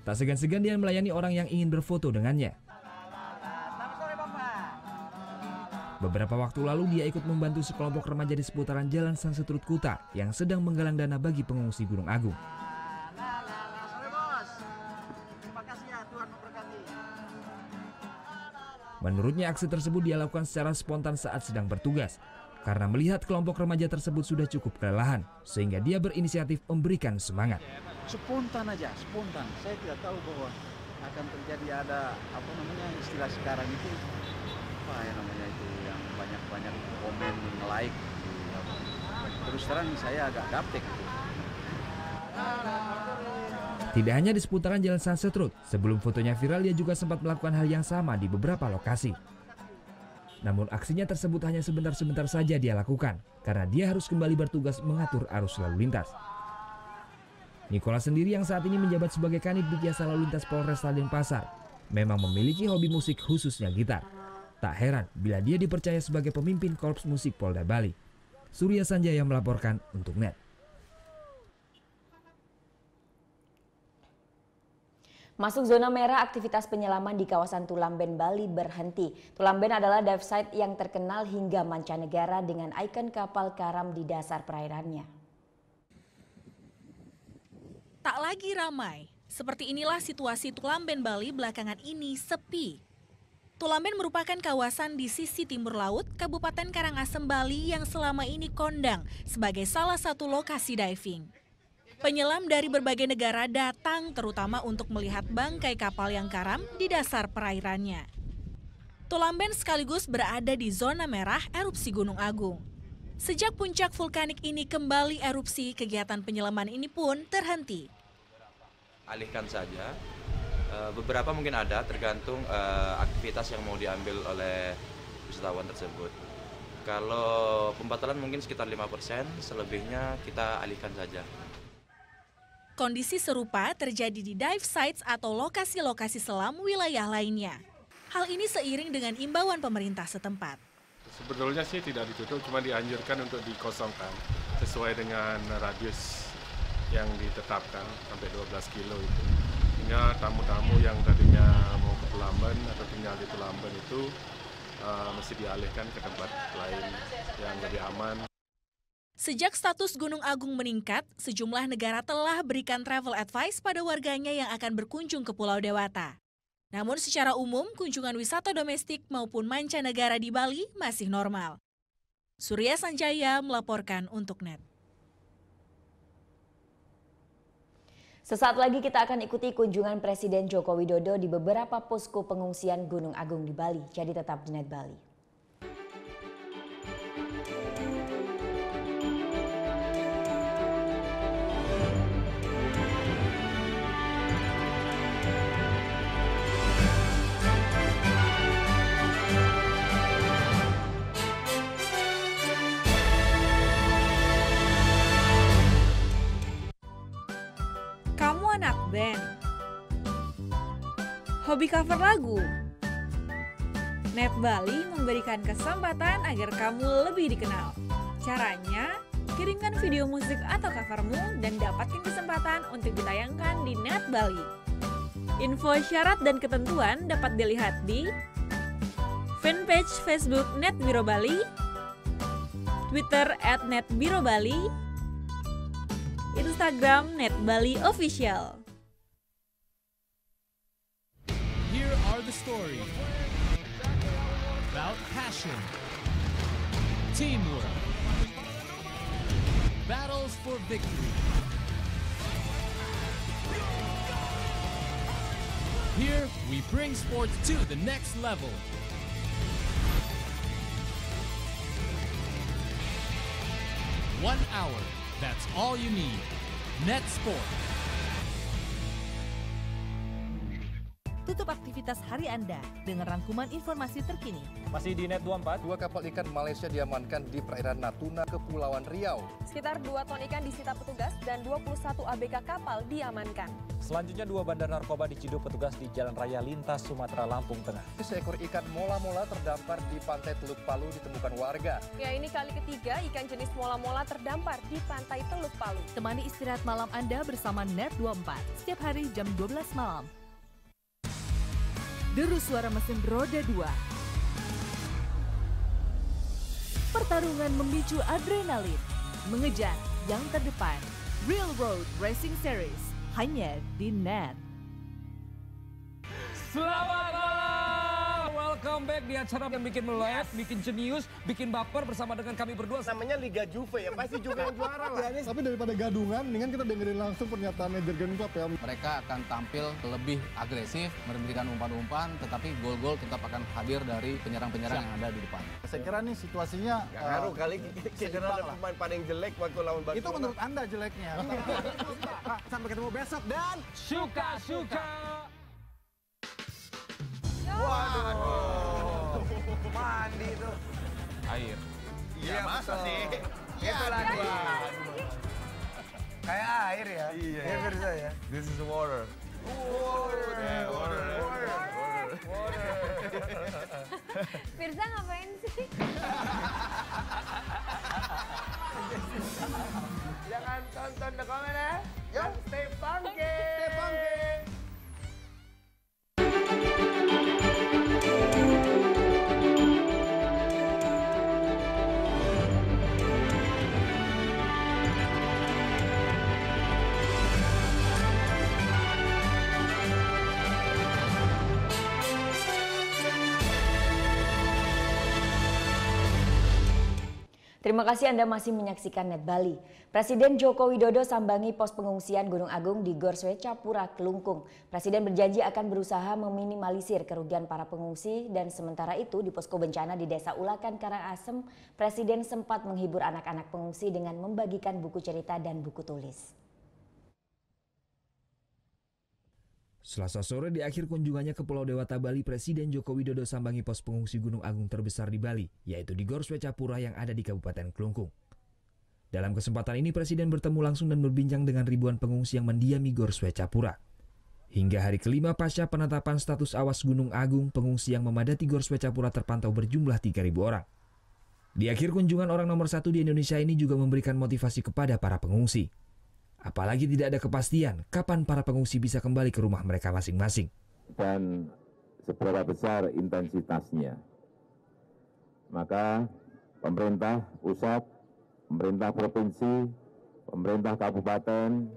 Tak segan-segan dia melayani orang yang ingin berfoto dengannya. Beberapa waktu lalu dia ikut membantu sekelompok remaja di seputaran Jalan Sansetrut Kuta yang sedang menggalang dana bagi pengungsi Gunung Agung. Menurutnya aksi tersebut dia lakukan secara spontan saat sedang bertugas karena melihat kelompok remaja tersebut sudah cukup kelelahan sehingga dia berinisiatif memberikan semangat. Spontan aja, spontan. Saya tidak tahu bahwa akan terjadi ada istilah sekarang itu yang banyak komen, like. Terus terang saya agak gaptek gitu. Tidak hanya di seputaran Jalan Sansetrut, sebelum fotonya viral dia juga sempat melakukan hal yang sama di beberapa lokasi. Namun aksinya tersebut hanya sebentar-sebentar saja dia lakukan, karena dia harus kembali bertugas mengatur arus lalu lintas. Nicholas sendiri yang saat ini menjabat sebagai Kanit di Jasa Lalu Lintas Polresta Denpasar, memang memiliki hobi musik khususnya gitar. Tak heran bila dia dipercaya sebagai pemimpin Korps Musik Polda Bali. Surya Sanjaya melaporkan untuk NET. Masuk zona merah, aktivitas penyelaman di kawasan Tulamben, Bali berhenti. Tulamben adalah dive site yang terkenal hingga mancanegara dengan ikon kapal karam di dasar perairannya. Tak lagi ramai, seperti inilah situasi Tulamben, Bali belakangan ini sepi. Tulamben merupakan kawasan di sisi timur laut Kabupaten Karangasem, Bali yang selama ini kondang sebagai salah satu lokasi diving. Penyelam dari berbagai negara datang terutama untuk melihat bangkai kapal yang karam di dasar perairannya. Tulamben sekaligus berada di zona merah erupsi Gunung Agung. Sejak puncak vulkanik ini kembali erupsi, kegiatan penyelaman ini pun terhenti. Alihkan saja, beberapa mungkin ada tergantung aktivitas yang mau diambil oleh wisatawan tersebut. Kalau pembatalan mungkin sekitar 5%, selebihnya kita alihkan saja. Kondisi serupa terjadi di dive sites atau lokasi-lokasi selam wilayah lainnya. Hal ini seiring dengan imbauan pemerintah setempat. Sebetulnya sih tidak ditutup, cuma dianjurkan untuk dikosongkan sesuai dengan radius yang ditetapkan sampai 12 kilo itu. Sehingga tamu-tamu yang tadinya mau ke Tulamben atau tinggal di Tulamben itu mesti dialihkan ke tempat lain yang lebih aman. Sejak status Gunung Agung meningkat, sejumlah negara telah berikan travel advice pada warganya yang akan berkunjung ke Pulau Dewata. Namun secara umum, kunjungan wisata domestik maupun mancanegara di Bali masih normal. Surya Sanjaya melaporkan untuk NET. Sesaat lagi kita akan ikuti kunjungan Presiden Joko Widodo di beberapa posko pengungsian Gunung Agung di Bali. Jadi tetap di NET Bali. Kamu anak band, hobi cover lagu. NET Bali memberikan kesempatan agar kamu lebih dikenal. Caranya, kirimkan video musik atau covermu dan dapatkan kesempatan untuk ditayangkan di NET Bali. Info syarat dan ketentuan dapat dilihat di fanpage Facebook NET Biro Bali, Twitter @NETBiroBali, Instagram NET Bali Official. Here are the stories about passion, teamwork, battles for victory. Here we bring sports to the next level. One hour. That's all you need. NET Sport. Tutup aktivitas hari Anda dengan rangkuman informasi terkini. Masih di NET 24, 2 kapal ikan Malaysia diamankan di perairan Natuna, Kepulauan Riau. Sekitar 2 ton ikan disita petugas dan 21 ABK kapal diamankan. Selanjutnya 2 bandar narkoba diciduk petugas di Jalan Raya Lintas, Sumatera, Lampung Tengah. Seekor ikan mola-mola terdampar di pantai Teluk Palu ditemukan warga. Ya, ini kali ketiga ikan jenis mola-mola terdampar di pantai Teluk Palu. Temani istirahat malam Anda bersama NET 24 setiap hari jam 12 malam. Deru suara mesin roda 2. Pertarungan memicu adrenalin, mengejar yang terdepan. Real Road Racing Series hanya di NET. Selamat malam, welcome back di acara yang bikin melek, bikin jenius, bikin baper bersama dengan kami berdua. Namanya Liga Juve ya, pasti Juve yang juara lah. Tapi daripada gadungan, mendingan kita dengerin langsung pernyataannya Jurgen Klopp ya. Mereka akan tampil lebih agresif, memberikan umpan-umpan, tetapi gol-gol tetap akan hadir dari penyerang-penyerang yang ada di depan. Saya kira nih situasinya gak ngaruh kali kita ada pemain paling jelek waktu lawan Barcelona. Itu menurut Anda jeleknya. Sampai ketemu besok dan suka-suka. Waduh, mandi tuh. Air. Iya, masa sih? Itu lagi. Kayak air ya? Iya. Ya, Firza ya? This is water. Water. Firza ngapain sih? Jangan tonton The Comment ya. Stay funky. Stay funky. Terima kasih Anda masih menyaksikan Net Bali. Presiden Joko Widodo sambangi pos pengungsian Gunung Agung di Gor Swecapura, Kelungkung. Presiden berjanji akan berusaha meminimalisir kerugian para pengungsi dan sementara itu di posko bencana di Desa Ulakan Karangasem, Presiden sempat menghibur anak-anak pengungsi dengan membagikan buku cerita dan buku tulis. Selasa sore di akhir kunjungannya ke Pulau Dewata, Bali, Presiden Joko Widodo sambangi pos pengungsi Gunung Agung terbesar di Bali, yaitu di Gor Swecapura yang ada di Kabupaten Kelungkung. Dalam kesempatan ini, Presiden bertemu langsung dan berbincang dengan ribuan pengungsi yang mendiami Gor Swecapura. Hingga hari kelima pasca penetapan status awas Gunung Agung, pengungsi yang memadati Gor Swecapura terpantau berjumlah 3.000 orang. Di akhir kunjungan, orang nomor 1 di Indonesia ini juga memberikan motivasi kepada para pengungsi. Apalagi tidak ada kepastian kapan para pengungsi bisa kembali ke rumah mereka masing-masing. Dan seberapa besar intensitasnya. Maka pemerintah pusat, pemerintah provinsi, pemerintah kabupaten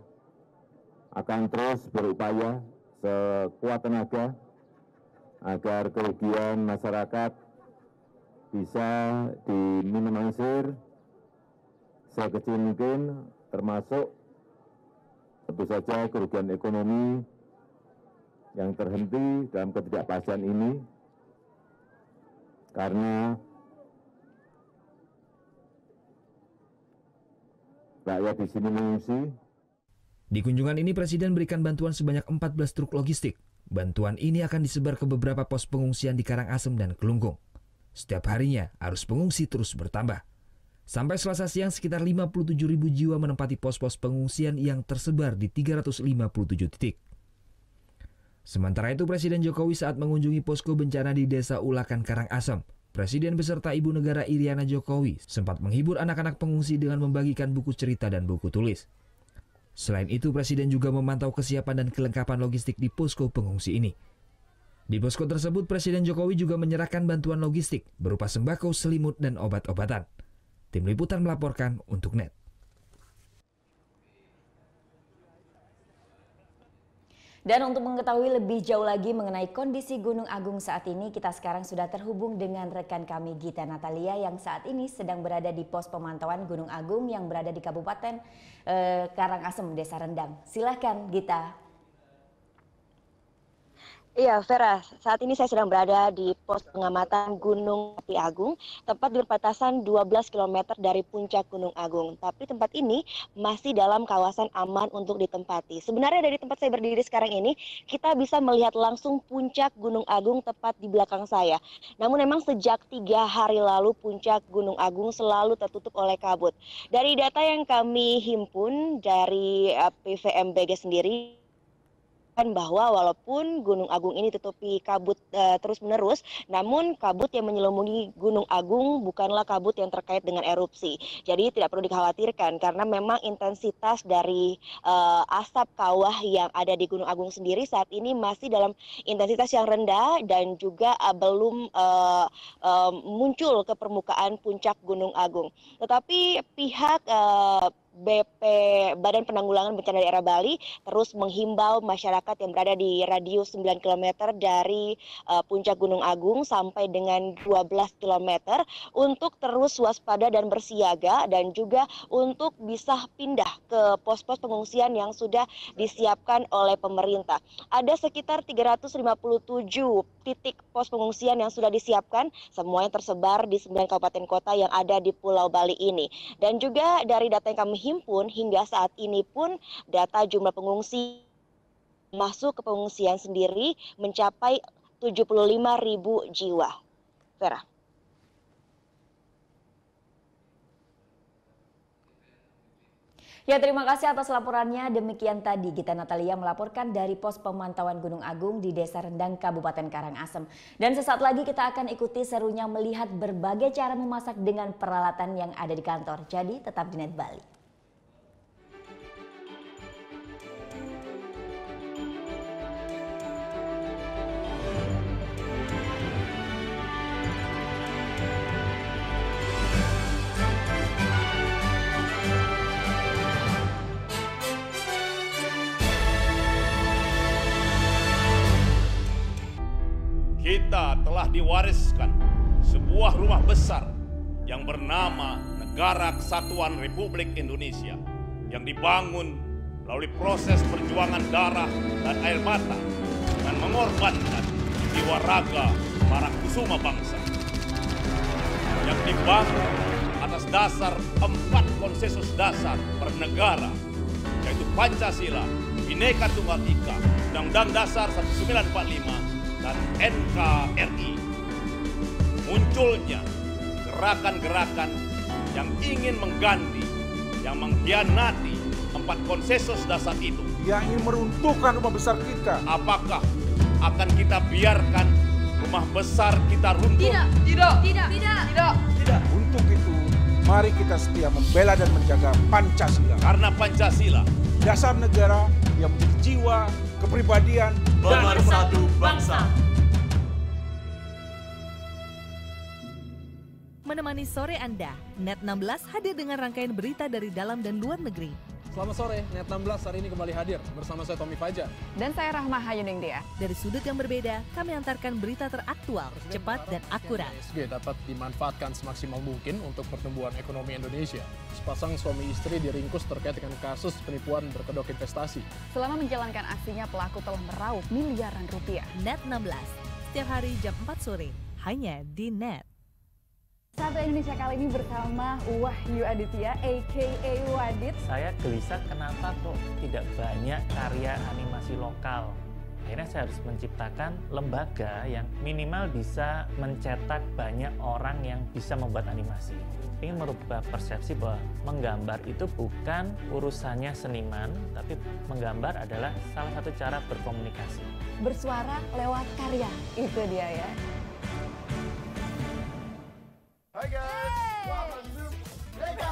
akan terus berupaya sekuat tenaga agar kerugian masyarakat bisa diminimalisir sekecil mungkin, termasuk tentu saja kerugian ekonomi yang terhenti dalam ketidakpastian ini karena rakyat di sini mengungsi. Di kunjungan ini Presiden berikan bantuan sebanyak 14 truk logistik. Bantuan ini akan disebar ke beberapa pos pengungsian di Karangasem dan Kelungkung. Setiap harinya arus pengungsi terus bertambah. Sampai Selasa siang sekitar 57.000 jiwa menempati pos-pos pengungsian yang tersebar di 357 titik. Sementara itu Presiden Jokowi saat mengunjungi posko bencana di Desa Ulakan Karangasem, Presiden beserta Ibu Negara Iriana Jokowi sempat menghibur anak-anak pengungsi dengan membagikan buku cerita dan buku tulis. Selain itu Presiden juga memantau kesiapan dan kelengkapan logistik di posko pengungsi ini. Di posko tersebut Presiden Jokowi juga menyerahkan bantuan logistik berupa sembako, selimut, dan obat-obatan. Tim Liputan melaporkan untuk NET. Dan untuk mengetahui lebih jauh lagi mengenai kondisi Gunung Agung saat ini, kita sekarang sudah terhubung dengan rekan kami Gita Natalia yang saat ini sedang berada di pos pemantauan Gunung Agung yang berada di Kabupaten Karangasem, Desa Rendang. Silahkan Gita. Iya, Vera, saat ini saya sedang berada di pos pengamatan Gunung Api Agung, tepat di perbatasan 12 km dari puncak Gunung Agung. Tapi tempat ini masih dalam kawasan aman untuk ditempati. Sebenarnya dari tempat saya berdiri sekarang ini, kita bisa melihat langsung puncak Gunung Agung tepat di belakang saya. Namun memang sejak 3 hari lalu puncak Gunung Agung selalu tertutup oleh kabut. Dari data yang kami himpun dari PVMBG sendiri, bahwa walaupun Gunung Agung ini ditutupi kabut terus-menerus, namun kabut yang menyelimuti Gunung Agung bukanlah kabut yang terkait dengan erupsi. Jadi tidak perlu dikhawatirkan karena memang intensitas dari asap kawah yang ada di Gunung Agung sendiri saat ini masih dalam intensitas yang rendah dan juga belum muncul ke permukaan puncak Gunung Agung. Tetapi pihak Badan Penanggulangan Bencana Daerah Bali terus menghimbau masyarakat yang berada di radius 9 km dari puncak Gunung Agung sampai dengan 12 km untuk terus waspada dan bersiaga dan juga untuk bisa pindah ke pos-pos pengungsian yang sudah disiapkan oleh pemerintah. Ada sekitar 357 titik pos pengungsian yang sudah disiapkan, semuanya tersebar di 9 kabupaten kota yang ada di Pulau Bali ini. Dan juga dari data yang kami himpun hingga saat ini pun data jumlah pengungsi masuk ke pengungsian sendiri mencapai 75.000 jiwa. Vera. Ya, terima kasih atas laporannya. Demikian tadi Gita Natalia melaporkan dari pos pemantauan Gunung Agung di Desa Rendang, Kabupaten Karangasem. Dan sesaat lagi kita akan ikuti serunya melihat berbagai cara memasak dengan peralatan yang ada di kantor. Jadi tetap di Net Bali. Kita telah diwariskan sebuah rumah besar yang bernama negara Negara Kesatuan Republik Indonesia yang dibangun melalui proses perjuangan darah dan air mata dengan mengorbankan jiwa raga para kusuma bangsa. Yang dibangun atas dasar 4 konsensus dasar bernegara, yaitu Pancasila, Bhinneka Tunggal Ika, Undang-Undang Dasar 1945, dan NKRI. Munculnya gerakan-gerakan yang ingin mengganti, yang mengkhianati 4 konsensus dasar itu. Yang ingin meruntuhkan rumah besar kita. Apakah akan kita biarkan rumah besar kita runtuh? Tidak. Untuk itu, mari kita setia membela dan menjaga Pancasila. Karena Pancasila, dasar negara yang menjadi jiwa, kepribadian, dan bersatu bangsa. Menemani sore Anda, Net 16 hadir dengan rangkaian berita dari dalam dan luar negeri. Selamat sore, Net 16 hari ini kembali hadir bersama saya Tommy Fajar. Dan saya Rahma Hayuningtia. Dari sudut yang berbeda, kami antarkan berita teraktual, cepat dan akurat. ESG dapat dimanfaatkan semaksimal mungkin untuk pertumbuhan ekonomi Indonesia. Sepasang suami istri diringkus terkait dengan kasus penipuan berkedok investasi. Selama menjalankan aksinya, pelaku telah meraup miliaran rupiah. Net 16, setiap hari jam 4 sore, hanya di Net. Satu Indonesia kali ini bersama Wahyu Aditya, a.k.a. Wadit. Saya gelisah kenapa kok tidak banyak karya animasi lokal. Akhirnya saya harus menciptakan lembaga yang minimal bisa mencetak banyak orang yang bisa membuat animasi. Ingin merubah persepsi bahwa menggambar itu bukan urusannya seniman, tapi menggambar adalah salah satu cara berkomunikasi. Bersuara lewat karya, itu dia ya. Hai guys, welcome to Mega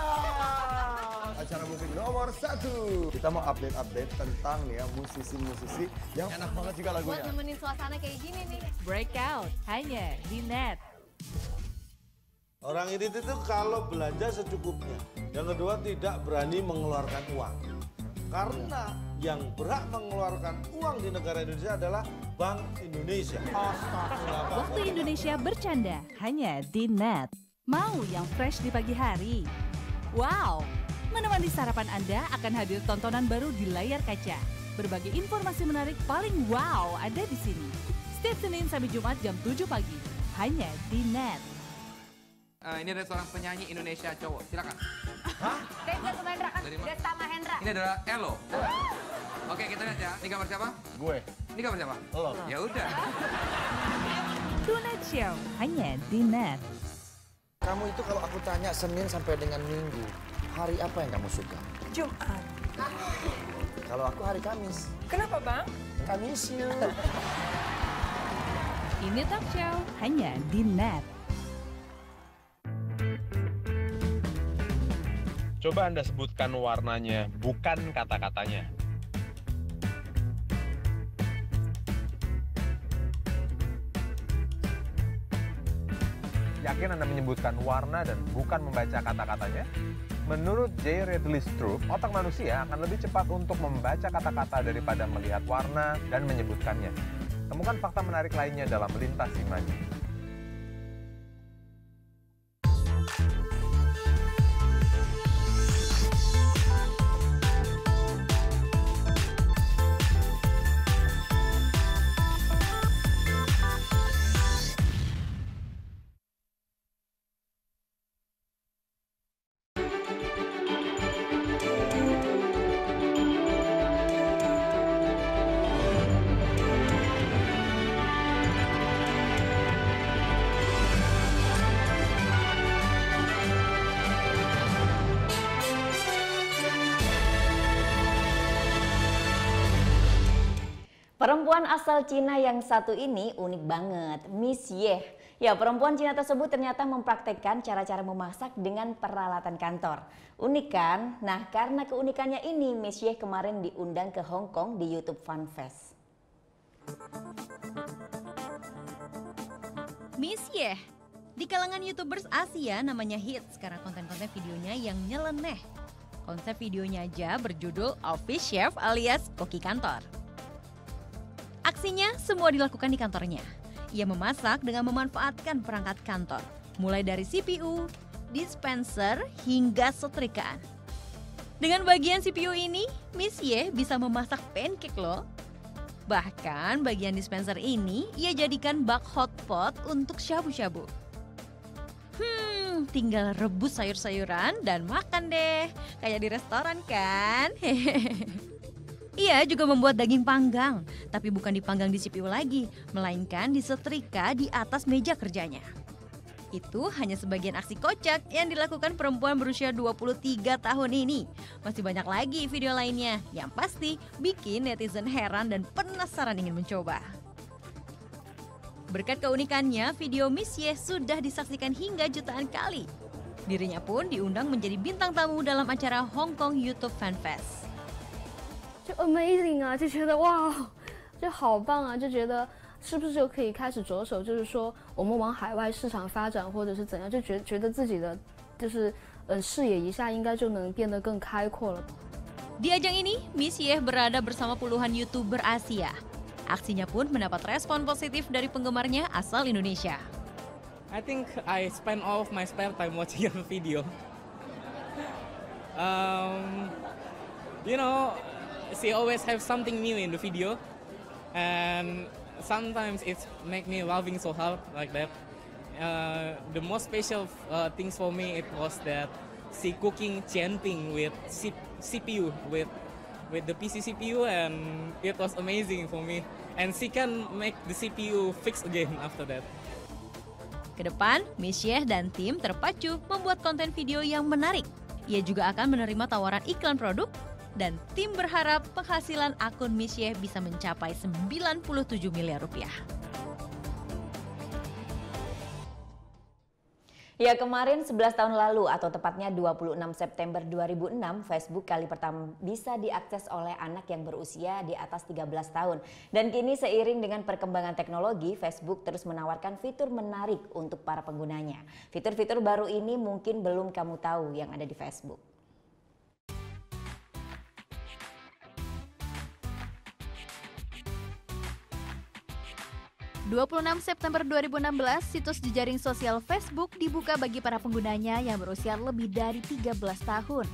acara musik nomor 1. Kita mau update tentang ya musisi-musisi yang enak banget juga lagunya. Buat nemenin suasana kayak gini nih. Breakout, hanya di Net. Orang ini tuh kalau belanja secukupnya. Yang kedua tidak berani mengeluarkan uang. Karena yang berhak mengeluarkan uang di negara Indonesia adalah Bank Indonesia. Waktu Indonesia bercanda, hanya di Net. Mau yang fresh di pagi hari? Wow! Menemani sarapan Anda akan hadir tontonan baru di layar kaca. Berbagai informasi menarik paling wow ada di sini. Setiap Senin sampai Jumat jam 7 pagi. Hanya di Net. Ini ada seorang penyanyi Indonesia cowok. Silakan. Hah? Desta Mahendra. Ini adalah Elo. Oke, kita lihat ya. Ini gambar siapa? Gue. Ini gambar siapa? Lo. Ya udah. Tonight Show hanya di Net. Kamu itu kalau aku tanya Senin sampai dengan Minggu, hari apa yang kamu suka? Jumat. Kalau aku hari Kamis. Kenapa bang? Kamis you. Ini Talk Show hanya di Net. Coba Anda sebutkan warnanya, bukan kata-katanya. Yakin Anda menyebutkan warna dan bukan membaca kata-katanya? Menurut J. Ridley Stroop, otak manusia akan lebih cepat untuk membaca kata-kata daripada melihat warna dan menyebutkannya. Temukan fakta menarik lainnya dalam Lintas Imaji. Perempuan asal Cina yang satu ini unik banget, Miss Ye. Ya, perempuan Cina tersebut ternyata mempraktekkan cara-cara memasak dengan peralatan kantor. Unik kan? Nah, karena keunikannya ini, Miss Ye kemarin diundang ke Hong Kong di YouTube Fun Fest. Miss Ye, di kalangan YouTubers Asia namanya hits karena konten-konten videonya yang nyeleneh. Konsep videonya aja berjudul Office Chef alias koki kantor. Aksinya semua dilakukan di kantornya. Ia memasak dengan memanfaatkan perangkat kantor, mulai dari CPU, dispenser, hingga setrikaan. Dengan bagian CPU ini, Miss Ye bisa memasak pancake loh. Bahkan bagian dispenser ini ia jadikan bak hotpot untuk shabu-shabu. Tinggal rebus sayur-sayuran dan makan deh. Kayak di restoran kan? Ia juga membuat daging panggang, tapi bukan dipanggang di CPU lagi, melainkan disetrika di atas meja kerjanya. Itu hanya sebagian aksi kocak yang dilakukan perempuan berusia 23 tahun ini. Masih banyak lagi video lainnya yang pasti bikin netizen heran dan penasaran ingin mencoba. Berkat keunikannya, video Miss Ye sudah disaksikan hingga jutaan kali. Dirinya pun diundang menjadi bintang tamu dalam acara Hong Kong YouTube Fan Fest. 就 amazing 啊，就觉得哇，就好棒啊，就觉得是不是就可以开始着手，就是说我们往海外市场发展，或者是怎样，就觉得自己的就是视野一下应该就能变得更开阔了。 Di ajang ini, Miss Ye berada bersama puluhan YouTuber Asia. Aksinya pun mendapat respon positif dari penggemarnya asal Indonesia. I think I spend all of my spare time watching your video. You know, she always have something new in the video, and sometimes it make me laughing so hard like that. The most special things for me it was that she cooking chanting with CPU with the PC CPU, and it was amazing for me. And she can make the CPU fix again after that. Kedepan, Miss Ye dan tim terpacu membuat konten video yang menarik. Ia juga akan menerima tawaran iklan produk, dan tim berharap penghasilan akun Miss Ye bisa mencapai 97 miliar rupiah. Ya, kemarin 11 tahun lalu atau tepatnya 26 September 2006, Facebook kali pertama bisa diakses oleh anak yang berusia di atas 13 tahun. Dan kini seiring dengan perkembangan teknologi, Facebook terus menawarkan fitur menarik untuk para penggunanya. Fitur-fitur baru ini mungkin belum kamu tahu yang ada di Facebook. ...26 September 2016, situs jejaring sosial Facebook dibuka bagi para penggunanya yang berusia lebih dari 13 tahun.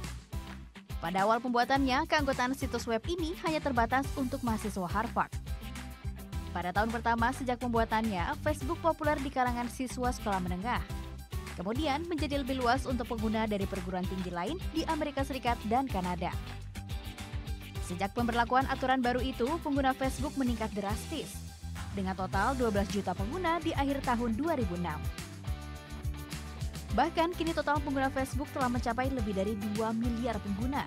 Pada awal pembuatannya, keanggotaan situs web ini hanya terbatas untuk mahasiswa Harvard. Pada tahun pertama sejak pembuatannya, Facebook populer di kalangan siswa sekolah menengah. Kemudian menjadi lebih luas untuk pengguna dari perguruan tinggi lain di Amerika Serikat dan Kanada. Sejak pemberlakuan aturan baru itu, pengguna Facebook meningkat drastis, dengan total 12 juta pengguna di akhir tahun 2006. Bahkan kini total pengguna Facebook telah mencapai lebih dari 2 miliar pengguna.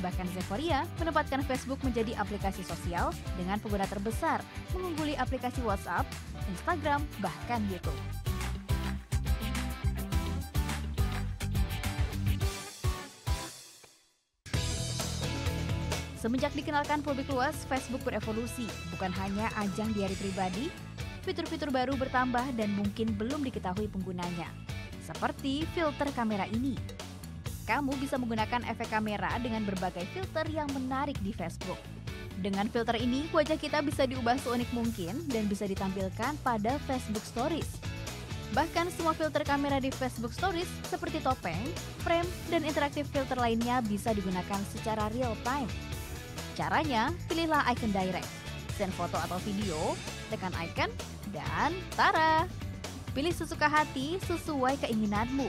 Bahkan Sequoia menempatkan Facebook menjadi aplikasi sosial dengan pengguna terbesar, mengungguli aplikasi WhatsApp, Instagram, bahkan YouTube. Semenjak dikenalkan publik luas, Facebook berevolusi, bukan hanya ajang diari pribadi, fitur-fitur baru bertambah dan mungkin belum diketahui penggunanya. Seperti filter kamera ini. Kamu bisa menggunakan efek kamera dengan berbagai filter yang menarik di Facebook. Dengan filter ini, wajah kita bisa diubah seunik mungkin dan bisa ditampilkan pada Facebook Stories. Bahkan semua filter kamera di Facebook Stories seperti topeng, frame, dan interaktif filter lainnya bisa digunakan secara real time. Caranya, pilihlah icon direct, send foto atau video, tekan icon, dan tara! Pilih sesuka hati sesuai keinginanmu.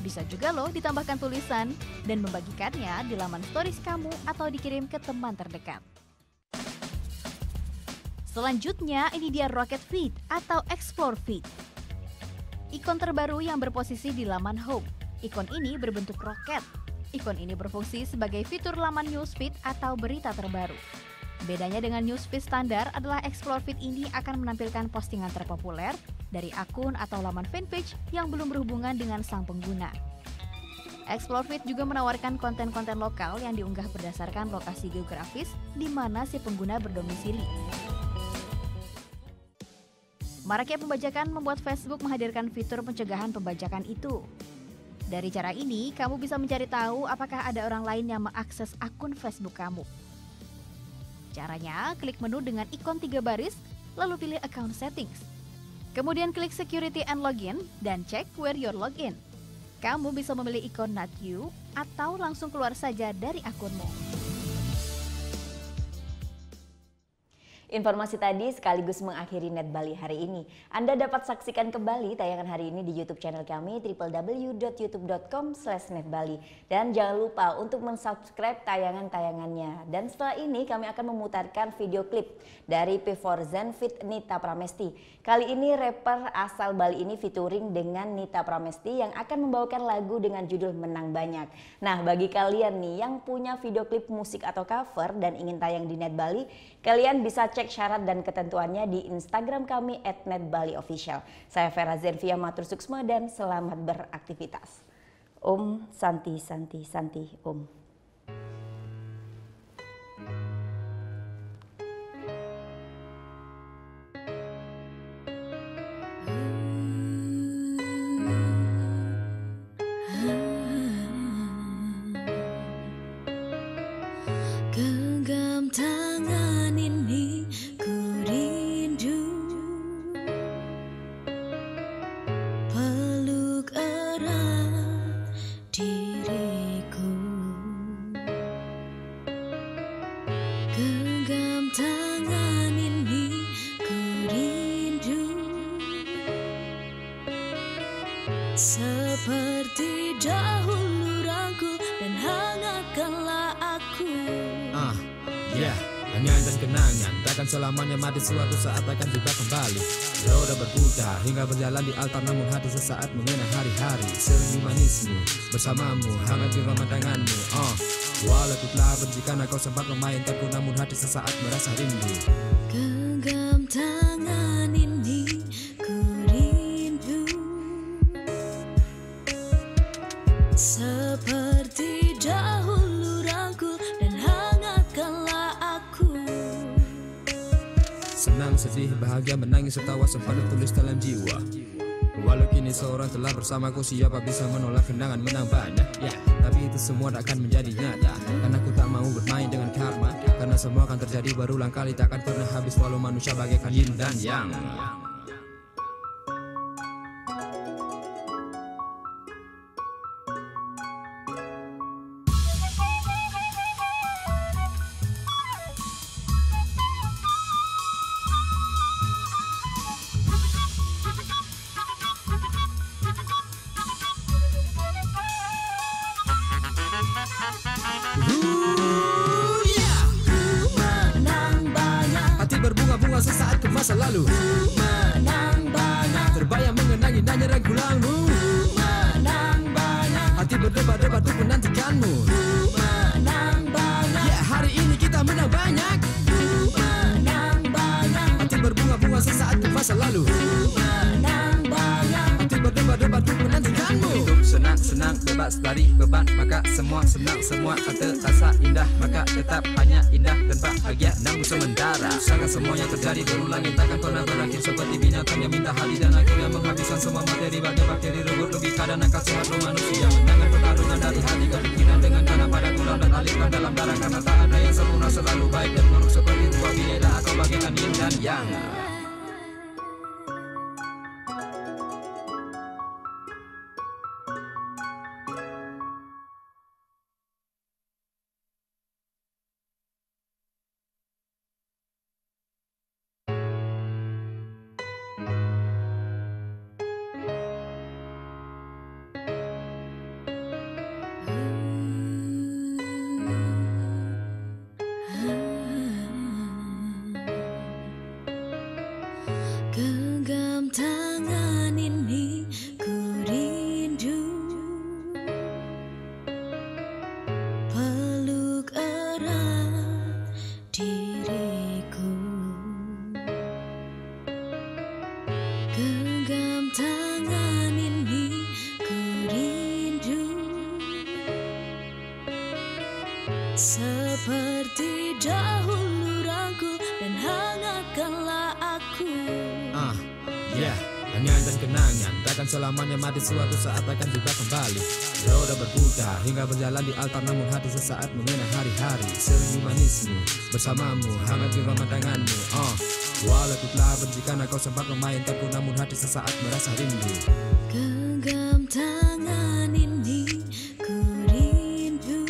Bisa juga loh ditambahkan tulisan dan membagikannya di laman stories kamu atau dikirim ke teman terdekat. Selanjutnya, ini dia Rocket Feed atau Explore Feed. Ikon terbaru yang berposisi di laman home. Ikon ini berbentuk roket. Ikon ini berfungsi sebagai fitur laman newsfeed atau berita terbaru. Bedanya dengan newsfeed standar adalah Explore Feed ini akan menampilkan postingan terpopuler dari akun atau laman fanpage yang belum berhubungan dengan sang pengguna. Explore Feed juga menawarkan konten-konten lokal yang diunggah berdasarkan lokasi geografis di mana si pengguna berdomisili. Maraknya pembajakan membuat Facebook menghadirkan fitur pencegahan pembajakan itu. Dari cara ini, kamu bisa mencari tahu apakah ada orang lain yang mengakses akun Facebook kamu. Caranya, klik menu dengan ikon 3 baris, lalu pilih Account Settings. Kemudian klik Security and Login dan cek where you're login. Kamu bisa memilih ikon Not You atau langsung keluar saja dari akunmu. Informasi tadi sekaligus mengakhiri Net Bali hari ini. Anda dapat saksikan kembali tayangan hari ini di YouTube channel kami www.youtube.com/netbali. Dan jangan lupa untuk mensubscribe tayangan-tayangannya. Dan setelah ini kami akan memutarkan video klip dari P4 Zen feat. Nita Pramesti. Kali ini rapper asal Bali ini featuring dengan Nita Pramesti yang akan membawakan lagu dengan judul Menang Banyak. Nah, bagi kalian nih yang punya video klip musik atau cover dan ingin tayang di Net Bali, kalian bisa cek syarat dan ketentuannya di Instagram kami @netbaliofficial. Saya Vera Zenvia Matur Suksma dan selamat beraktivitas. Om Santi Santi Santi Om. Genggam tangan ini ku rindu, peluk erat diriku. Genggam tangan ini ku rindu, seperti dahulu rangkul dan hangatkanlah aku. Hanya dan kenangan, takkan selamanya mati, suatu saat akan juga kembali. Roda berputar hingga berjalan di altar, namun hati sesaat mengenang hari-hari. Senyum manismu bersamamu, hangat di pemandanganmu. Walau ku telah berhenti karena kau sempat memainkanku, namun hati sesaat merasa rindu. Genggam tangan ini ku rindu, seperti dahulu rangkul dan hangatkanlah aku. Senang, sedih, bahagia, menangis, tertawa, sempat tulis dalam jiwa. Walau kini seorang telah bersamaku, siapa bisa menolak kenangan menang banyak. Tapi itu semua tak akan menjadi nyata, karena aku tak mau bermain dengan karma. Karena semua akan terjadi berulang kali, takkan pernah habis walau manusia bagaikan yin dan yang. Berbunga-bunga sesaat ke masa lalu, menang banyak. Terbayang mengenang indahnya rangkulanmu, menang banyak. Hati berdebar-debar untuk menantikanmu, menang banyak. Hari ini kita menang banyak, menang banyak. Hati berbunga-bunga sesaat ke masa lalu, menang banyak. Hati berdebar-debar untuk menantikanmu. Hidup senang-senang, bebas dari beban, maka semua senang, semua tak terasa indah, maka tetap hanya indah dan bahagia namun sementara. Usahakan semuanya terjadi berulang, takkan pernah berakhir seperti binatang yang minta hali dan akhirnya menghabiskan semua materi bagai bakteri, rugut, logika dan akal sehat manusia. Menangkan pertarungan dari hati ke pikiran dengan karena pada tulang dan alirkan dalam darah, karena tak ada yang sempurna, selalu baik dan buruk seperti buah bidara atau bagaikan yin dan yang. Genggam tangan ini ku rindu, peluk erat diriku. Genggam tangan ini ku rindu, seperti dahulu rangkul dan hangatkanlah aku. Hanya dan kenangan, takkan selamanya mati, suatu saat akan juga kembali. Roda berputar hingga berjalan di altar, namun hati sesaat mengenang hari-hari. Senyum manismu bersamamu, hangat di pemandanganmu. Walau ku telah benci karena kau sempat memainkanku, namun hati sesaat merasa rindu. Genggam tangan ini ku rindu,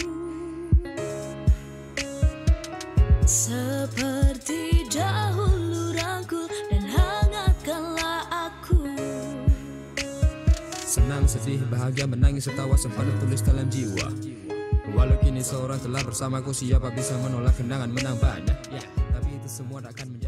seperti dahulu rangkul dan hangatkanlah aku. Senang, sedih, bahagia, menangis, tertawa, sempat tertulis dalam jiwa. Walau kini seorang telah bersamaku, siapa bisa menolak kenangan menang banyak. Tapi itu semua tak akan